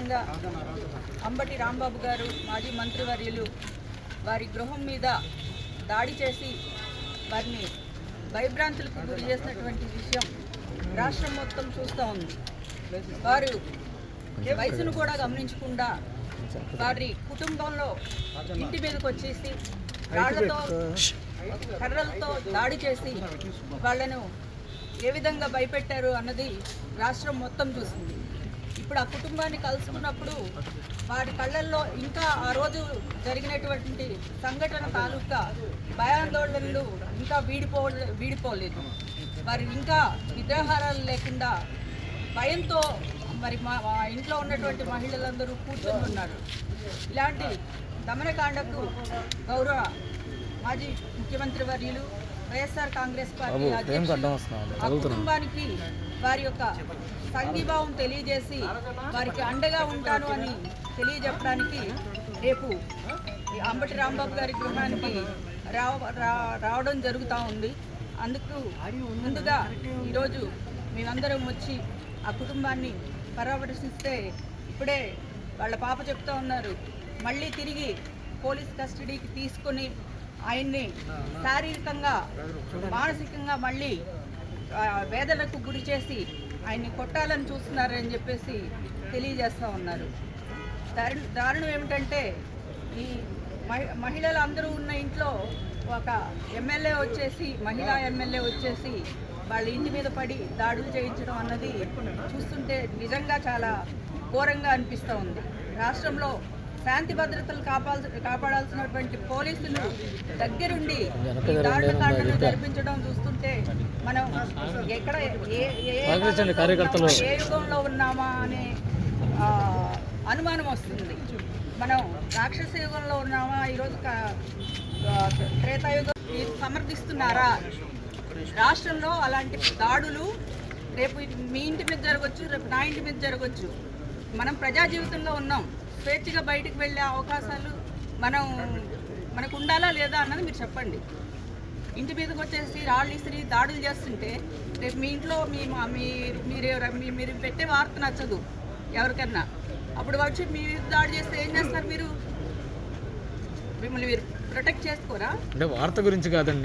ముఖ్యంగా అంబటి రాంబాబు గారు మాజీ మంత్రివర్యులు వారి గృహం మీద దాడి చేసి వారిని భయభ్రాంతులకు గురి చేసినటువంటి విషయం రాష్ట్రం మొత్తం చూస్తూ ఉంది. వారు వయసును కూడా గమనించకుండా వారి కుటుంబంలో ఇంటి మీదకి వచ్చేసి రాళ్లతో కర్రలతో దాడి చేసి వాళ్ళను ఏ విధంగా భయపెట్టారు అన్నది రాష్ట్రం మొత్తం చూసింది. ఇప్పుడు ఆ కుటుంబాన్ని కలుసుకున్నప్పుడు వారి కళ్ళల్లో ఇంకా ఆ రోజు జరిగినటువంటి సంఘటన తాలూకా భయాందోళనలు ఇంకా వీడిపోలేదు. వారు ఇంకా నిద్రాహారాలు లేకుండా భయంతో మరి మా ఇంట్లో ఉన్నటువంటి మహిళలందరూ కూర్చొని ఉన్నారు. ఇలాంటి దమనకాండకు గౌరవ మాజీ ముఖ్యమంత్రి వర్యులు వైఎస్ఆర్ కాంగ్రెస్ పార్టీ అధ్యక్షులు ఆ కుటుంబానికి వారి యొక్క సంఘీభావం తెలియజేసి వారికి అండగా ఉంటాను అని తెలియజెప్పడానికి రేపు అంబటి రాంబాబు గారి గృహానికి రావడం జరుగుతూ ఉంది. అందుకు ముందుగా ఈరోజు మేమందరం వచ్చి ఆ కుటుంబాన్ని పరామర్శిస్తే ఇప్పుడే వాళ్ళ పాప చెప్తూ ఉన్నారు, మళ్ళీ తిరిగి పోలీస్ కస్టడీకి తీసుకొని ఆయన్ని శారీరకంగా మానసికంగా మళ్ళీ వేదనకు గురి చేసి ఆయన్ని కొట్టాలని చూస్తున్నారని చెప్పేసి తెలియజేస్తూ ఉన్నారు. దారుణం ఏమిటంటే ఈ మహిళలు అందరూ ఉన్న ఇంట్లో ఒక ఎమ్మెల్యే వచ్చేసి మహిళా ఎమ్మెల్యే వచ్చేసి వాళ్ళ ఇంటి మీద పడి దాడులు చేయించడం అన్నది చూస్తుంటే నిజంగా చాలా ఘోరంగా అనిపిస్తూ ఉంది. రాష్ట్రంలో శాంతి భద్రతలు కాపాడాల్సినటువంటి పోలీసులు దగ్గరుండి ఈ దాడులను జరిపించడం చూస్తుంటే మనం ఎక్కడ ఏ యుగంలో ఉన్నామా అనే అనుమానం వస్తుంది. మనం రాక్షస యుగంలో ఉన్నామా, ఈరోజు త్రేతాయుగం సమర్థిస్తున్నారా? రాష్ట్రంలో అలాంటి దాడులు రేపు మీ ఇంటి మీద జరగవచ్చు, రేపు నా ఇంటి మీద జరగవచ్చు. మనం ప్రజా జీవితంలో ఉన్నాం. స్వేచ్ఛగా బయటకు వెళ్ళే అవకాశాలు మనకు ఉండాలా లేదా అన్నది మీరు చెప్పండి. ఇంటి మీదకి వచ్చేసి రాళ్ళు ఇసిరి దాడులు చేస్తుంటే రేపు మీ ఇంట్లో మీరు పెట్టే వార్త నచ్చదు ఎవరికన్నా, అప్పుడు వచ్చి మీ దాడి చేస్తే ఏం చేస్తారు? మిమ్మల్ని మీరు ప్రొటెక్ట్ చేసుకోరా? అంటే వార్త గురించి కాదండి.